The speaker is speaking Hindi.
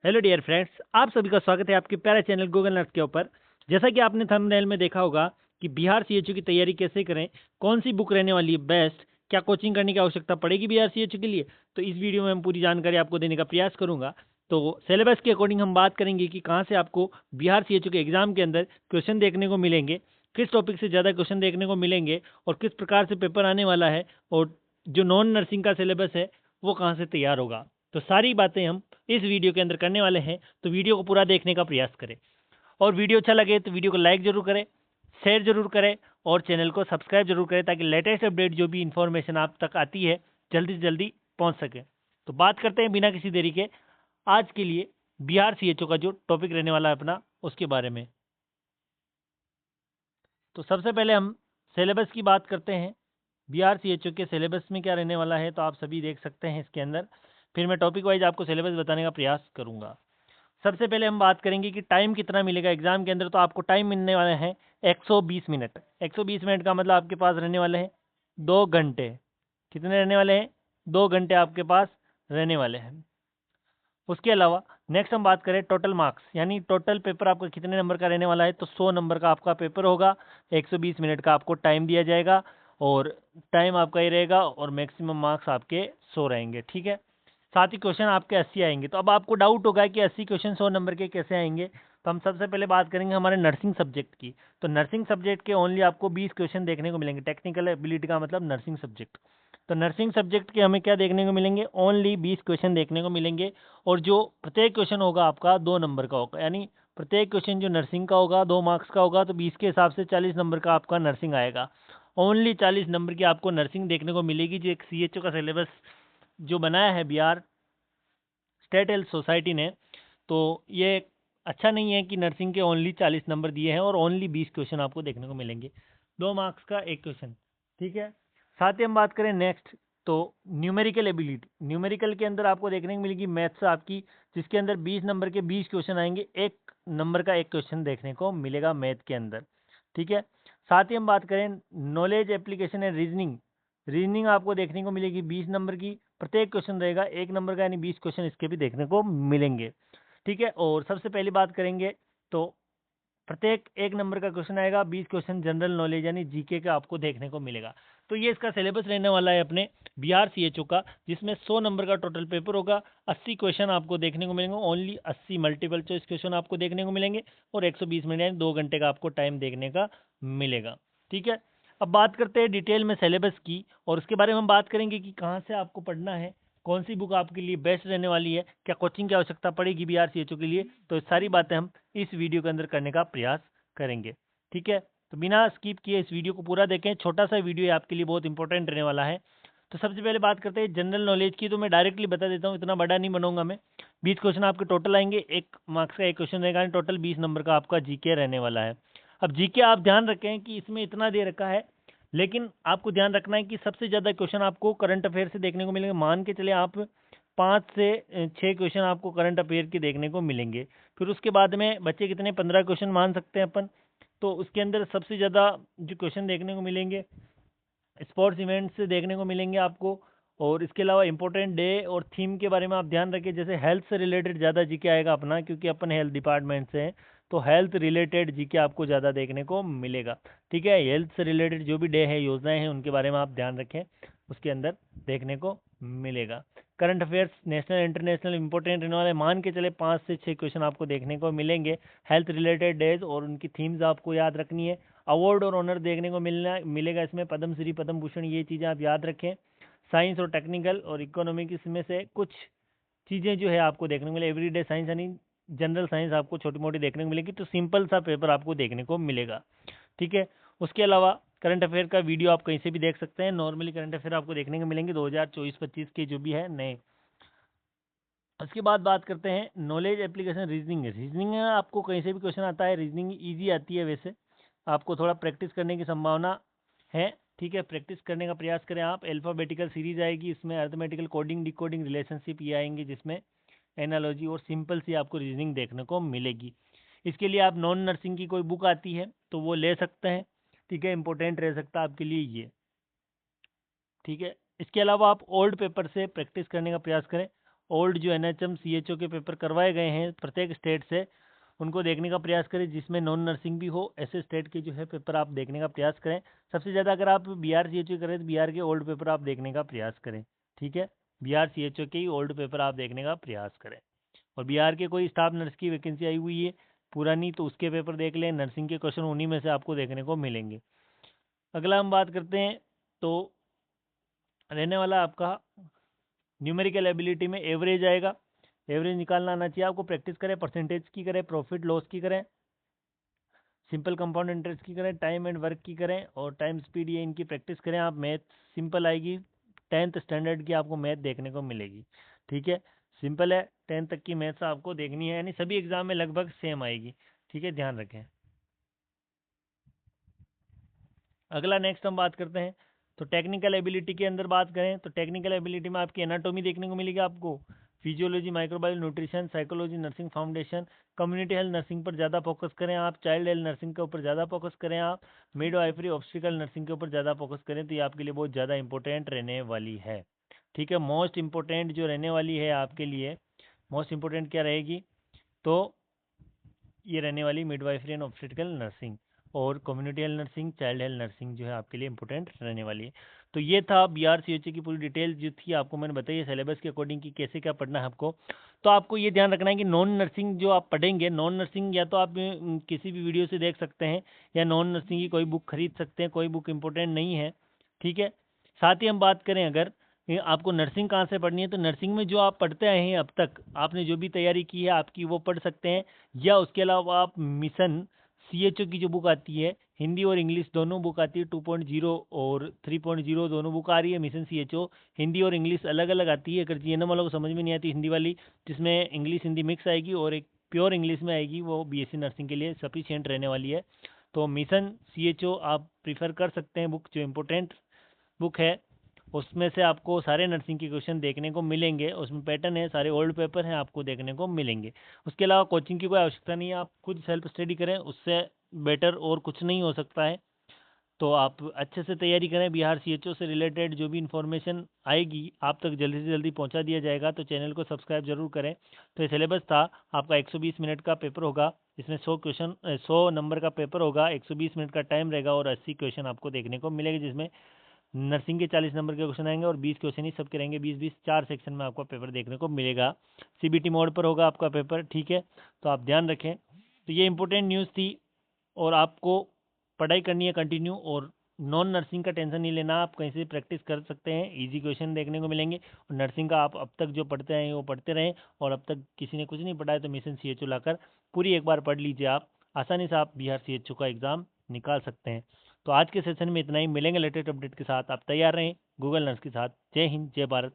हेलो डियर फ्रेंड्स, आप सभी का स्वागत है आपके प्यारे चैनल गूगल नर्स के ऊपर। जैसा कि आपने थंबनेल में देखा होगा कि बिहार सीएचयू की तैयारी कैसे करें, कौन सी बुक रहने वाली है बेस्ट, क्या कोचिंग करने की आवश्यकता पड़ेगी बिहार सीएचयू के लिए, तो इस वीडियो में हम पूरी जानकारी आपको देने का प्रयास करूंगा। तो सिलेबस के अकॉर्डिंग हम बात करेंगे कि कहाँ से आपको बिहार सीएचयू के एग्जाम के अंदर क्वेश्चन देखने को मिलेंगे, किस टॉपिक से ज़्यादा क्वेश्चन देखने को मिलेंगे और किस प्रकार से पेपर आने वाला है, और जो नॉन नर्सिंग का सिलेबस है वो कहाँ से तैयार होगा। तो सारी बातें हम इस वीडियो के अंदर करने वाले हैं, तो वीडियो को पूरा देखने का प्रयास करें। और वीडियो अच्छा लगे तो वीडियो को लाइक जरूर करें, शेयर जरूर करें और चैनल को सब्सक्राइब जरूर करें, ताकि लेटेस्ट अपडेट जो भी इंफॉर्मेशन आप तक आती है जल्दी से जल्दी पहुंच सके। तो बात करते हैं बिना किसी देरी के आज के लिए बिहार सीएचओ का जो टॉपिक रहने वाला है अपना, उसके बारे में। तो सबसे पहले हम सिलेबस की बात करते हैं। बिहार सीएचओ के सिलेबस में क्या रहने वाला है तो आप सभी देख सकते हैं इसके अंदर। फिर मैं टॉपिक वाइज आपको सिलेबस बताने का प्रयास करूंगा। सबसे पहले हम बात करेंगे कि टाइम कितना मिलेगा एग्जाम के अंदर। तो आपको टाइम मिलने वाले हैं 120 मिनट। 120 मिनट का मतलब आपके पास रहने वाले हैं 2 घंटे। कितने रहने वाले हैं? 2 घंटे आपके पास रहने वाले हैं। उसके अलावा नेक्स्ट हम बात करें टोटल मार्क्स, यानी टोटल पेपर आपका कितने नंबर का रहने वाला है। तो 100 नंबर का आपका पेपर होगा। 120 मिनट का आपको टाइम दिया जाएगा और टाइम आपका ही रहेगा और मैक्सिमम मार्क्स आपके 100 रहेंगे। ठीक है। साथ ही क्वेश्चन आपके 80 आएंगे। तो अब आपको डाउट होगा कि 80 क्वेश्चन 100 नंबर के कैसे आएंगे। तो हम सबसे पहले बात करेंगे हमारे नर्सिंग सब्जेक्ट की। तो नर्सिंग सब्जेक्ट के ओनली आपको 20 क्वेश्चन देखने को मिलेंगे। टेक्निकल एबिलिटी का मतलब नर्सिंग सब्जेक्ट। तो नर्सिंग सब्जेक्ट के हमें क्या देखने को मिलेंगे? ओनली 20 क्वेश्चन देखने को मिलेंगे। और जो प्रत्येक क्वेश्चन होगा आपका 2 नंबर का होगा, यानी प्रत्येक क्वेश्चन जो नर्सिंग का होगा 2 मार्क्स का होगा। तो 20 के हिसाब से 40 नंबर का आपका नर्सिंग आएगा। ओनली 40 नंबर की आपको नर्सिंग देखने को मिलेगी। जो एक सीएचओ का सिलेबस जो बनाया है बिहार स्टेट हेल्थ सोसाइटी ने, तो ये अच्छा नहीं है कि नर्सिंग के ओनली 40 नंबर दिए हैं और ओनली 20 क्वेश्चन आपको देखने को मिलेंगे। 2 मार्क्स का एक क्वेश्चन। ठीक है। साथ ही हम बात करें नेक्स्ट, तो न्यूमेरिकल एबिलिटी। न्यूमेरिकल के अंदर आपको देखने को मिलेगी मैथ्स आपकी, जिसके अंदर 20 नंबर के 20 क्वेश्चन आएंगे। 1 नंबर का एक क्वेश्चन देखने को मिलेगा मैथ के अंदर। ठीक है। साथ ही हम बात करें knowledge application and reasoning. Reasoning आपको देखने को मिलेगी 20 नंबर की। प्रत्येक क्वेश्चन रहेगा 1 नंबर का, यानी 20 क्वेश्चन इसके भी देखने को मिलेंगे। ठीक है। और सबसे पहली बात करेंगे तो प्रत्येक 1 नंबर का क्वेश्चन आएगा। 20 क्वेश्चन जनरल नॉलेज यानी जीके का आपको देखने को मिलेगा। तो ये इसका सिलेबस रहने वाला है अपने बिहार सीएचओ का, जिसमें 100 नंबर का टोटल पेपर होगा। 80 क्वेश्चन आपको देखने को मिलेंगे। ओनली 80 मल्टीपल चॉइस क्वेश्चन आपको देखने को मिलेंगे और 120 मिनट यानी 2 घंटे का आपको टाइम देखने का मिलेगा। ठीक है। अब बात करते हैं डिटेल में सिलेबस की, और उसके बारे में हम बात करेंगे कि कहाँ से आपको पढ़ना है, कौन सी बुक आपके लिए बेस्ट रहने वाली है, क्या कोचिंग की आवश्यकता पड़ेगी बिहार सीएचओ के लिए। तो ये सारी बातें हम इस वीडियो के अंदर करने का प्रयास करेंगे। ठीक है। तो बिना स्किप किए इस वीडियो को पूरा देखें। छोटा सा वीडियो है, आपके लिए बहुत इंपॉर्टेंट रहने वाला है। तो सबसे पहले बात करते हैं जनरल नॉलेज की। तो मैं डायरेक्टली बता देता हूँ, इतना बड़ा नहीं बनाऊंगा मैं। 20 क्वेश्चन आपके टोटल आएंगे। 1 मार्क्स का एक क्वेश्चन रहेगा। टोटल 20 नंबर का आपका जीके रहने वाला है। अब जीके आप ध्यान रखें कि इसमें इतना दे रखा है, लेकिन आपको ध्यान रखना है कि सबसे ज़्यादा क्वेश्चन आपको करंट अफेयर से देखने को मिलेंगे। मान के चले आप 5 से 6 क्वेश्चन आपको करंट अफेयर के देखने को मिलेंगे। फिर उसके बाद में बच्चे कितने 15 क्वेश्चन मान सकते हैं अपन। तो उसके अंदर सबसे ज़्यादा जो क्वेश्चन देखने को मिलेंगे स्पोर्ट्स इवेंट से देखने को मिलेंगे आपको। और इसके अलावा इंपॉर्टेंट डे और थीम के बारे में आप ध्यान रखें। जैसे हेल्थ से रिलेटेड ज़्यादा जीके आएगा अपना, क्योंकि अपन हेल्थ डिपार्टमेंट से हैं। तो हेल्थ रिलेटेड जीके आपको ज़्यादा देखने को मिलेगा। ठीक है। हेल्थ से रिलेटेड जो भी डे है, योजनाएं हैं, उनके बारे में आप ध्यान रखें, उसके अंदर देखने को मिलेगा। Current affairs national international important रहने वाले, मान के चले 5 से 6 क्वेश्चन आपको देखने को मिलेंगे। हेल्थ रिलेटेड डेज और उनकी थीम्स आपको याद रखनी है। अवार्ड और ऑनर देखने को मिलेगा इसमें, पद्म श्री पद्म भूषण, ये चीज़ें आप याद रखें। साइंस और टेक्निकल और इकोनॉमिक, इसमें से कुछ चीज़ें जो है आपको देखने को मिले। एवरीडे साइंस यानी जनरल साइंस आपको छोटी मोटी देखने को मिलेगी। तो सिंपल सा पेपर आपको देखने को मिलेगा। ठीक है। उसके अलावा करंट अफेयर का वीडियो आप कहीं से भी देख सकते हैं। नॉर्मली करंट अफेयर आपको देखने को मिलेंगे 2024-25 के जो भी है नए। उसके बाद बात करते हैं नॉलेज एप्लीकेशन रीजनिंग। रीजनिंग आपको कहीं से भी क्वेश्चन आता है। रीजनिंग इजी आती है वैसे, आपको थोड़ा प्रैक्टिस करने की संभावना है। ठीक है। प्रैक्टिस करने का प्रयास करें आप। अल्फ़ाबेटिकल सीरीज आएगी, इसमें अर्थमेटिकल कोडिंग डिकोडिंग रिलेशनशिप ये आएंगे, जिसमें एनालॉजी और सिंपल सी आपको रीजनिंग देखने को मिलेगी। इसके लिए आप नॉन नर्सिंग की कोई बुक आती है तो वो ले सकते हैं। ठीक है। इंपॉर्टेंट रह सकता है आपके लिए ये। ठीक है। इसके अलावा आप ओल्ड पेपर से प्रैक्टिस करने का प्रयास करें। ओल्ड जो NHM CHO के पेपर करवाए गए हैं प्रत्येक स्टेट से, उनको देखने का प्रयास करें, जिसमें नॉन नर्सिंग भी हो, ऐसे स्टेट के जो है पेपर आप देखने का प्रयास करें। सबसे ज़्यादा अगर आप बिहार CHO करें तो बिहार के ओल्ड पेपर आप देखने का प्रयास करें, ठीक है। बिहार CHO के ही ओल्ड पेपर आप देखने का प्रयास करें। और बिहार के कोई स्टाफ नर्स की वैकेंसी आई हुई है पुरानी, तो उसके पेपर देख लें, नर्सिंग के क्वेश्चन उन्हीं में से आपको देखने को मिलेंगे। अगला हम बात करते हैं, तो रहने वाला आपका न्यूमेरिकल एबिलिटी में एवरेज आएगा। एवरेज निकालना आना चाहिए आपको, प्रैक्टिस करें, परसेंटेज की करें, प्रॉफिट लॉस की करें, सिंपल कंपाउंड इंटरेस्ट की करें, टाइम एंड वर्क की करें, और टाइम स्पीड, ये इनकी प्रैक्टिस करें आप। मैथ सिंपल आएगी, 10th स्टैंडर्ड की आपको मैथ देखने को मिलेगी, ठीक है। सिंपल है, 10th तक की मैथ्स आपको देखनी है, यानी सभी एग्जाम में लगभग सेम आएगी, ठीक है, ध्यान रखें। अगला नेक्स्ट हम बात करते हैं, तो टेक्निकल एबिलिटी के अंदर बात करें तो टेक्निकल एबिलिटी में आपकी एनाटॉमी देखने को मिलेगी आपको, physiology, microbiology, nutrition, psychology, nursing foundation, community health nursing पर ज़्यादा फोकस करें आप, चाइल्ड हेल्थ नर्सिंग के ऊपर ज़्यादा फोकस करें आप, मिडवाइफरी ऑब्स्टिकल नर्सिंग के ऊपर ज़्यादा फोकस करें, तो ये आपके लिए बहुत ज़्यादा इंपॉर्टेंट रहने वाली है, ठीक है। मोस्ट इंपॉर्टेंट जो रहने वाली है आपके लिए, मोस्ट इंपॉर्टेंट क्या रहेगी, तो ये रहने वाली मिडवाइफरी एंड ऑब्स्टेट्रिकल नर्सिंग, और community health nursing, child health nursing जो है आपके लिए इंपॉर्टेंट रहने वाली है। तो ये था BR CHO की पूरी डिटेल जो थी आपको मैंने बताई है सिलेबस के अकॉर्डिंग कि कैसे क्या पढ़ना है आपको। तो आपको ये ध्यान रखना है कि नॉन नर्सिंग जो आप पढ़ेंगे, नॉन नर्सिंग या तो आप किसी भी वीडियो से देख सकते हैं, या नॉन नर्सिंग की कोई बुक खरीद सकते हैं, कोई बुक इंपॉर्टेंट नहीं है, ठीक है। साथ ही हम बात करें अगर आपको नर्सिंग कहाँ से पढ़नी है, तो नर्सिंग में जो आप पढ़ते आए हैं अब तक, आपने जो भी तैयारी की है आपकी, वो पढ़ सकते हैं, या उसके अलावा आप मिशन CHO की जो बुक आती है, हिंदी और इंग्लिश दोनों बुक आती है, 2.0 और 3.0 दोनों बुक आ रही है। मिशन CHO हिंदी और इंग्लिश अलग अलग आती है, अगर GNM वालों को समझ में नहीं आती हिंदी वाली, जिसमें इंग्लिश हिंदी मिक्स आएगी, और एक प्योर इंग्लिश में आएगी, वो BSc नर्सिंग के लिए सफिशियंट रहने वाली है। तो मिशन CHO आप प्रीफर कर सकते हैं, बुक जो इम्पोर्टेंट बुक है, उसमें से आपको सारे नर्सिंग के क्वेश्चन देखने को मिलेंगे, उसमें पैटर्न है, सारे ओल्ड पेपर हैं आपको देखने को मिलेंगे। उसके अलावा कोचिंग की कोई आवश्यकता नहीं है, आप खुद सेल्फ स्टडी करें, उससे बेटर और कुछ नहीं हो सकता है। तो आप अच्छे से तैयारी करें, बिहार CHO से रिलेटेड जो भी इन्फॉर्मेशन आएगी आप तक जल्दी से जल्दी पहुंचा दिया जाएगा, तो चैनल को सब्सक्राइब जरूर करें। तो ये सिलेबस था आपका, 120 मिनट का पेपर होगा, इसमें 100 नंबर का पेपर होगा, 120 मिनट का टाइम रहेगा, और 80 क्वेश्चन आपको देखने को मिलेंगे, जिसमें नर्सिंग के 40 नंबर के क्वेश्चन आएंगे, और 20 क्वेश्चन ही सबके रहेंगे, 20-20 4 सेक्शन में आपको पेपर देखने को मिलेगा। CBT मोड पर होगा आपका पेपर, ठीक है, तो आप ध्यान रखें। तो ये इंपॉर्टेंट न्यूज़ थी, और आपको पढ़ाई करनी है कंटिन्यू, और नॉन नर्सिंग का टेंशन नहीं लेना, आप कहीं से प्रैक्टिस कर सकते हैं, इजी क्वेश्चन देखने को मिलेंगे। और नर्सिंग का आप अब तक जो पढ़ते हैं वो पढ़ते रहें, और अब तक किसी ने कुछ नहीं पढ़ा है तो मिशन CHO लाकर पूरी एक बार पढ़ लीजिए, आप आसानी से आप बिहार CHO का एग्ज़ाम निकाल सकते हैं। तो आज के सेशन में इतना ही, मिलेंगे लेटेस्ट अपडेट के साथ, आप तैयार रहें गूगल नर्स के साथ। जय हिंद, जय भारत।